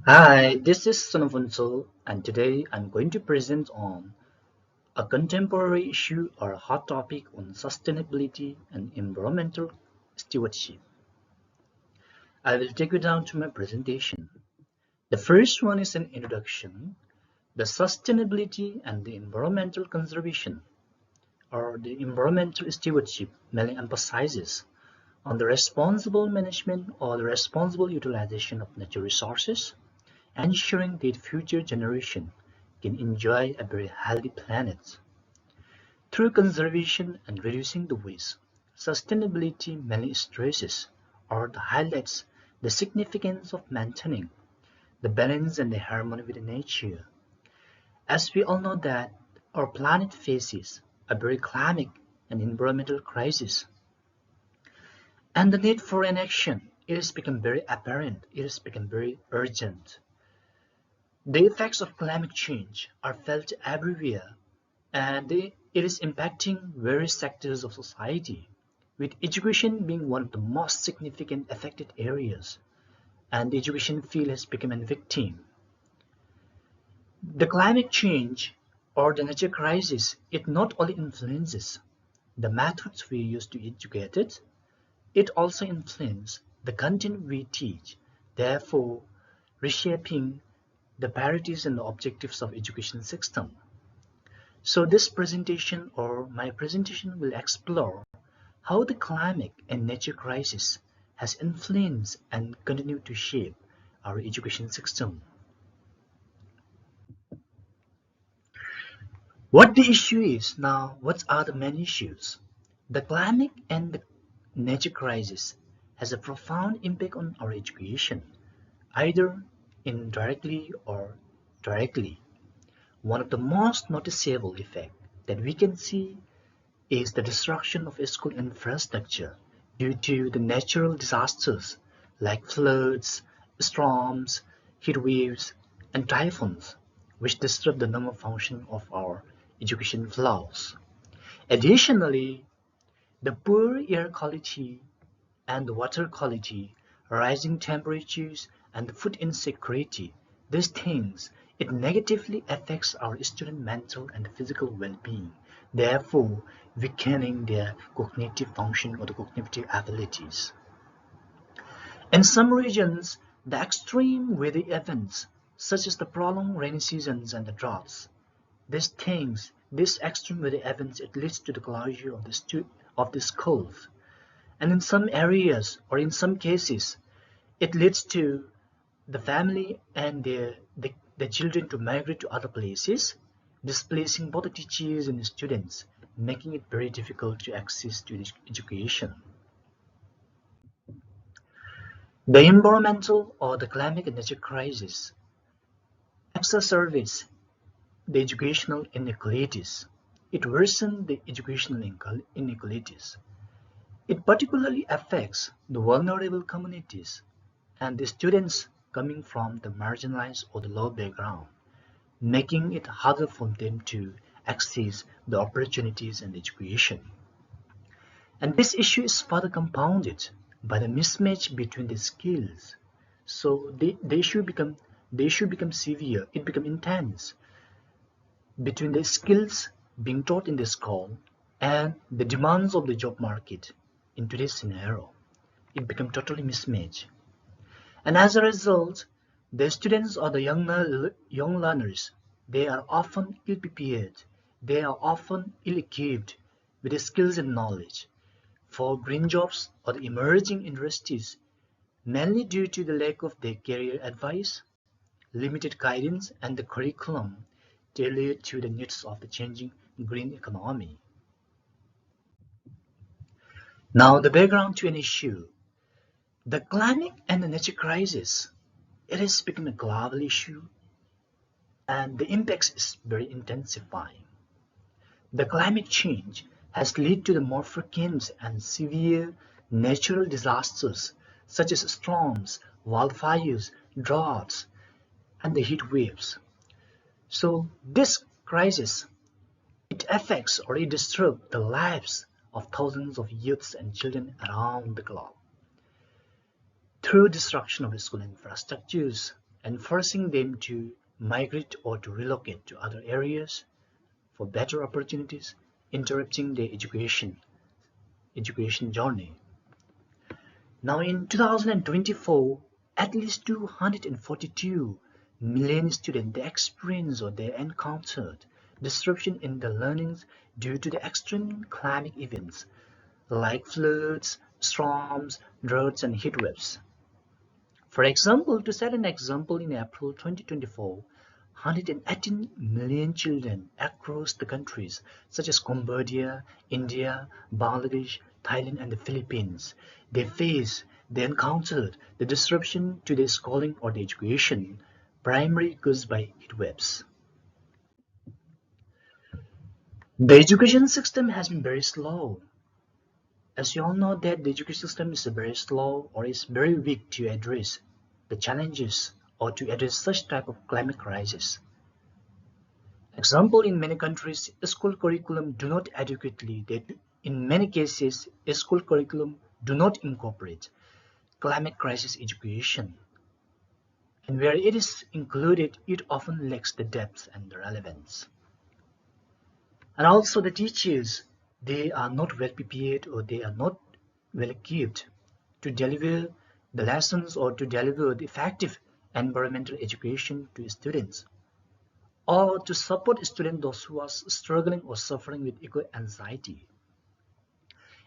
Hi, this is Sonofonso, and today I'm going to present on a contemporary issue or a hot topic on sustainability and environmental stewardship. I will take you down to my presentation. The first one is an introduction, the sustainability and the environmental conservation or the environmental stewardship mainly emphasizes on the responsible management or the responsible utilization of natural resources, ensuring that future generations can enjoy a very healthy planet. Through conservation and reducing the waste, sustainability mainly stresses or highlights the significance of maintaining the balance and the harmony with nature. As we all know that our planet faces a very climate and environmental crisis, and the need for an action it has become very apparent, it has become very urgent. The effects of climate change are felt everywhere, and it is impacting various sectors of society, with education being one of the most significant affected areas, and the education field has become a victim. The climate change or the nature crisis, it not only influences the methods we use to educate it also influences the content we teach, therefore reshaping the priorities and the objectives of education system. So this presentation or my presentation will explore how the climate and nature crisis has influenced and continue to shape our education system. What the issue is now, what are the main issues? The climate and the nature crisis has a profound impact on our education, either indirectly or directly. One of the most noticeable effects that we can see is the destruction of school infrastructure due to the natural disasters like floods, storms, heat waves, and typhoons, which disrupt the normal function of our education flows. Additionally, the poor air quality and the water quality, rising temperatures, and the food insecurity, these things, it negatively affects our student mental and physical well-being, therefore weakening their cognitive function or the cognitive abilities. In some regions, the extreme weather events, such as the prolonged rainy seasons and the droughts, these extreme weather events, it leads to the closure of the schools. And in some areas, or in some cases, it leads to the family and the children to migrate to other places, displacing both the teachers and the students, making it very difficult to access to education. The environmental or the climate and nature crisis exacerbates the educational inequalities. It worsens the educational inequalities. It particularly affects the vulnerable communities and the students coming from the marginalized or the low background, making it harder for them to access the opportunities and education. And this issue is further compounded by the mismatch between the skills. So the issue becomes severe, it becomes intense between the skills being taught in the school and the demands of the job market in today's scenario. It becomes totally mismatched. And as a result, the students or the young learners, they are often ill-prepared, they are often ill-equipped with the skills and knowledge for green jobs or the emerging industries, mainly due to the lack of their career advice, limited guidance, and the curriculum tailored to the needs of the changing green economy. Now, the background to an issue. The climate and the nature crisis, it has become a global issue and the impacts is very intensifying. The climate change has led to the more frequent and severe natural disasters such as storms, wildfires, droughts, and the heat waves. So this crisis, it affects or it disturbs the lives of thousands of youths and children around the globe. Through destruction of school infrastructures and forcing them to migrate or to relocate to other areas for better opportunities, interrupting their education journey. Now in 2024, at least 242 million students they experience or they encountered disruption in their learnings due to the extreme climate events like floods, storms, droughts, and heat waves. For example, to set an example, in April 2024, 118 million children across the countries such as Cambodia, India, Bangladesh, Thailand, and the Philippines, they encountered the disruption to their schooling or their education, primarily caused by heat waves. The education system has been very slow. As you all know that the education system is very slow or is very weak to address the challenges or to address such type of climate crisis. Example, in many countries, school curriculum do not adequately, in many cases, school curriculum do not incorporate climate crisis education. And where it is included, it often lacks the depth and the relevance. And also the teachers, they are not well prepared or they are not well equipped to deliver the lessons or to deliver the effective environmental education to students, or to support students those who are struggling or suffering with eco-anxiety.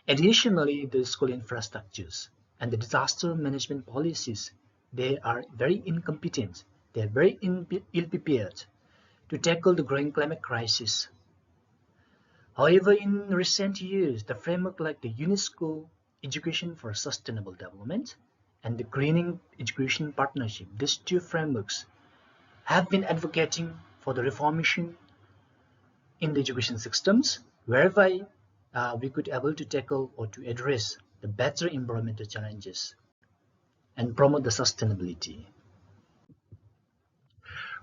Additionally, the school infrastructures and the disaster management policies, they are very incompetent, they are very ill-prepared to tackle the growing climate crisis. However, in recent years, the framework like the UNESCO Education for Sustainable Development and the Greening Education Partnership, these two frameworks have been advocating for the reformation in the education systems, whereby we could able to tackle or to address the better environmental challenges and promote the sustainability.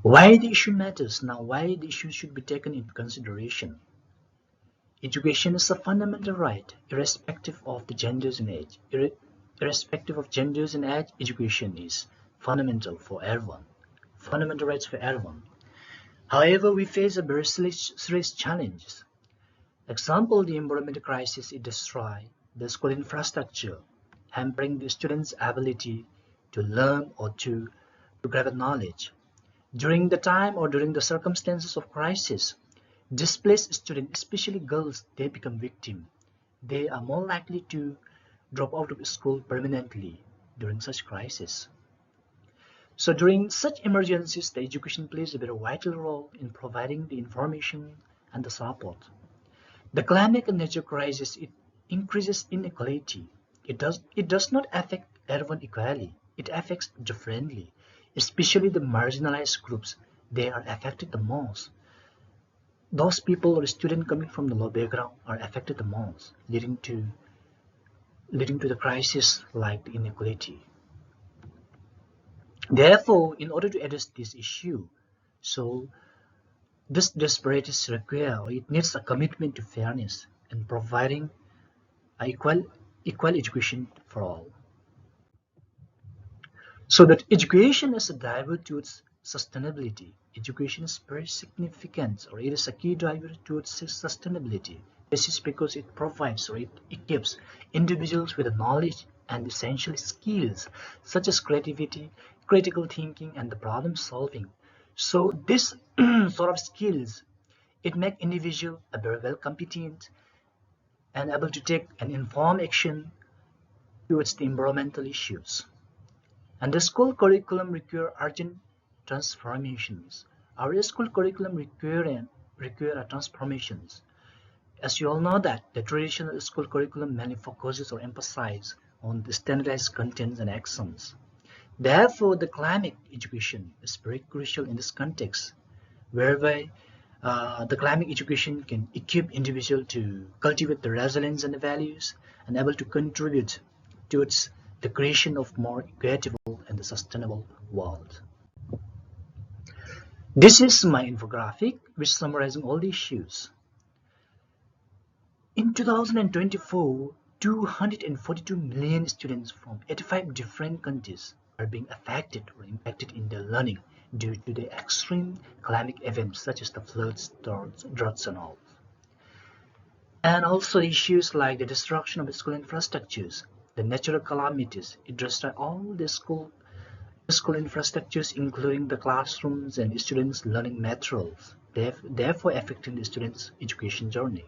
Why the issue matters now, why the issue should be taken into consideration. Education is a fundamental right, irrespective of the genders and age. Irrespective of genders and age, education is fundamental for everyone. Fundamental rights for everyone. However, we face a very serious challenges. Example, the environmental crisis it destroys the school infrastructure, hampering the students' ability to learn or to grab knowledge. During the time or during the circumstances of crisis, displaced students, especially girls, they become victims. They are more likely to drop out of school permanently during such crisis. So during such emergencies, the education plays a very vital role in providing the information and the support. The climate and nature crisis, it increases inequality. It does not affect everyone equally. It affects differently, especially the marginalized groups. They are affected the most. Those people or students coming from the low background are affected the most, leading to the crisis like the inequality. Therefore, in order to address this issue, so this disparities require or it needs a commitment to fairness and providing equal education for all. So that education is a driver towards sustainability. Education is very significant or it is a key driver towards sustainability. This is because it provides or it equips individuals with the knowledge and essential skills such as creativity, critical thinking, and the problem solving. So this sort of skills, it make individual a very well competent and able to take an informed action towards the environmental issues. And the school curriculum require urgent transformations. Our school curriculum require transformations. As you all know that the traditional school curriculum mainly focuses or emphasizes on the standardized contents and actions. Therefore, the climate education is very crucial in this context, whereby the climate education can equip individuals to cultivate the resilience and the values and able to contribute towards the creation of more equitable and the sustainable world. This is my infographic which summarizing all the issues. In 2024, 242 million students from 85 different countries are being affected or impacted in their learning due to the extreme climatic events such as the floods, droughts and all. And also issues like the destruction of school infrastructures, the natural calamities. It destroys all the school infrastructures, including the classrooms and students' learning materials, therefore affecting the students' education journey.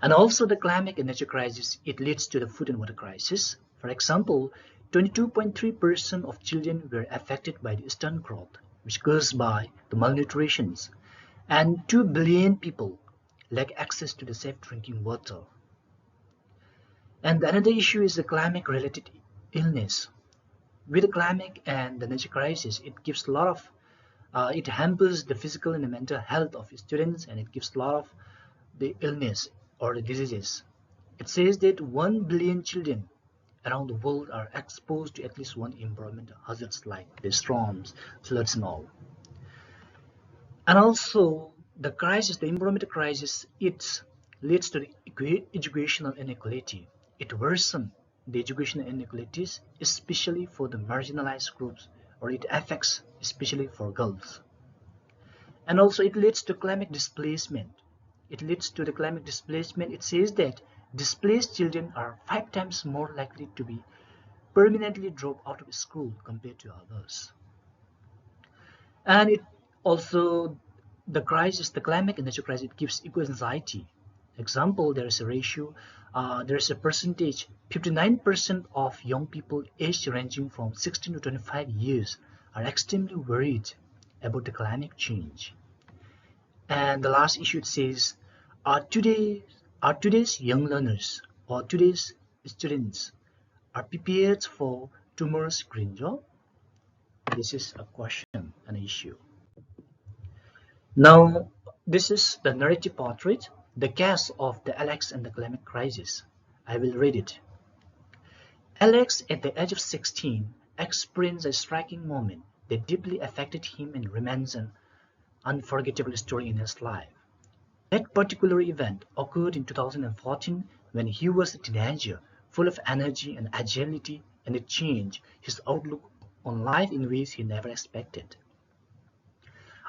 And also the climate and nature crisis, it leads to the food and water crisis. For example, 22.3% of children were affected by the stunt growth, which caused by the malnutrition, and 2 billion people lack access to the safe drinking water. And another issue is the climate-related illness. With the climate and the nature crisis, it gives a lot of, it hampers the physical and the mental health of students, and it gives a lot of the illness or the diseases. It says that 1 billion children around the world are exposed to at least one environmental hazards like the storms, floods and all. And also the crisis, the environmental crisis, it leads to the educational inequality. It worsens the educational inequalities, especially for the marginalized groups, or it affects especially for girls. And also it leads to climate displacement. It leads to the climate displacement. It says that displaced children are 5 times more likely to be permanently dropped out of school compared to others. And it also, the crisis, the climate and nature crisis, it gives eco anxiety. Example, there is a ratio, there is a percentage, 59% of young people aged ranging from 16 to 25 years are extremely worried about the climate change. And the last issue, it says, are today's young learners or today's students are prepared for tomorrow's green job? This is a question, an issue. Now, this is the narrative portrait, the case of the Alex and the climate crisis. I will read it. Alex, at the age of 16, experienced a striking moment that deeply affected him and remains an unforgettable story in his life. That particular event occurred in 2014 when he was a teenager, full of energy and agility, and it changed his outlook on life in ways he never expected.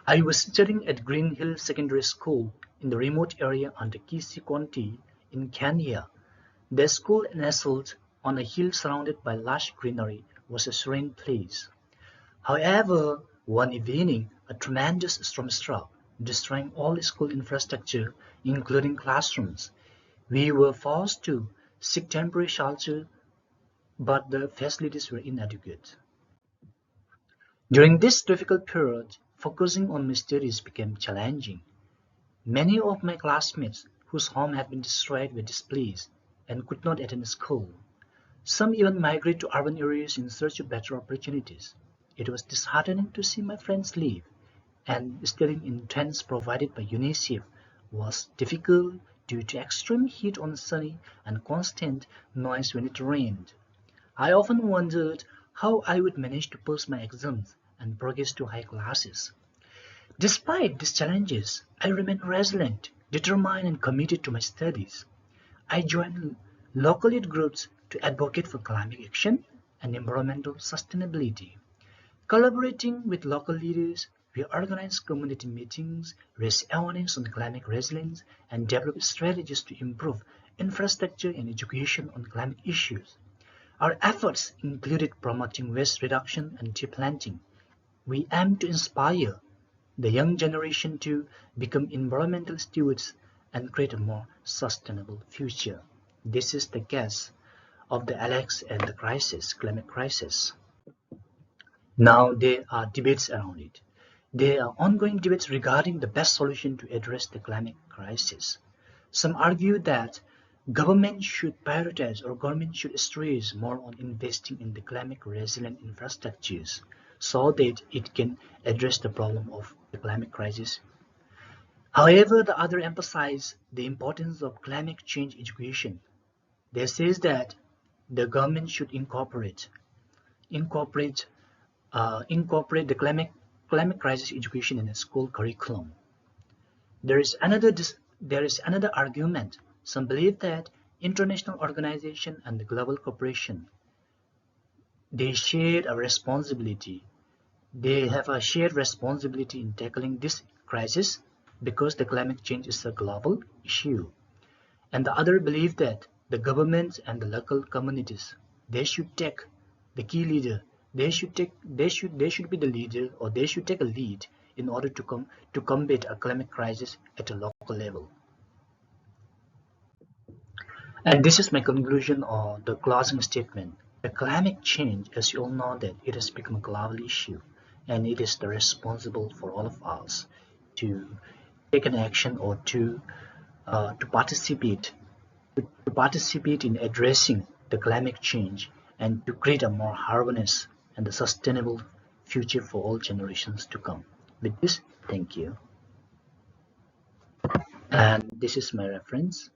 I was studying at Green Hill Secondary School in the remote area under Kisii County in Kenya. The school, nestled on a hill surrounded by lush greenery, was a serene place. However, one evening, a tremendous storm struck, destroying all school infrastructure, including classrooms. We were forced to seek temporary shelter, but the facilities were inadequate. During this difficult period, focusing on my studies became challenging. Many of my classmates whose home had been destroyed were displaced and could not attend school. Some even migrated to urban areas in search of better opportunities. It was disheartening to see my friends leave, and studying in tents provided by UNICEF was difficult due to extreme heat on sunny and constant noise when it rained. I often wondered how I would manage to pass my exams and progress to high classes. Despite these challenges, I remained resilient, determined, and committed to my studies. I joined local youth groups to advocate for climate action and environmental sustainability. Collaborating with local leaders, we organized community meetings, raised awareness on climate resilience, and developed strategies to improve infrastructure and education on climate issues. Our efforts included promoting waste reduction and tree planting. We aim to inspire the young generation to become environmental stewards and create a more sustainable future. This is the case of the Alex and the climate crisis. Now there are debates around it. There are ongoing debates regarding the best solution to address the climate crisis. Some argue that government should prioritize or government should stress more on investing in the climate resilient infrastructures so that it can address the problem of the climate crisis. However, the other emphasize the importance of climate change education. They says that the government should incorporate the climate crisis education in the school curriculum. There is another argument. Some believe that international organization and the global cooperation they shared a responsibility. They have a shared responsibility in tackling this crisis because the climate change is a global issue. And the other believe that the governments and the local communities, they should take the key leader. They should be the leader, or they should take a lead in order to combat a climate crisis at a local level. And this is my conclusion or the closing statement. The climate change, as you all know, that it has become a global issue, and it is the responsible for all of us to take an action or to participate in addressing the climate change and to create a more harmonious and a sustainable future for all generations to come. With this, thank you. And this is my reference.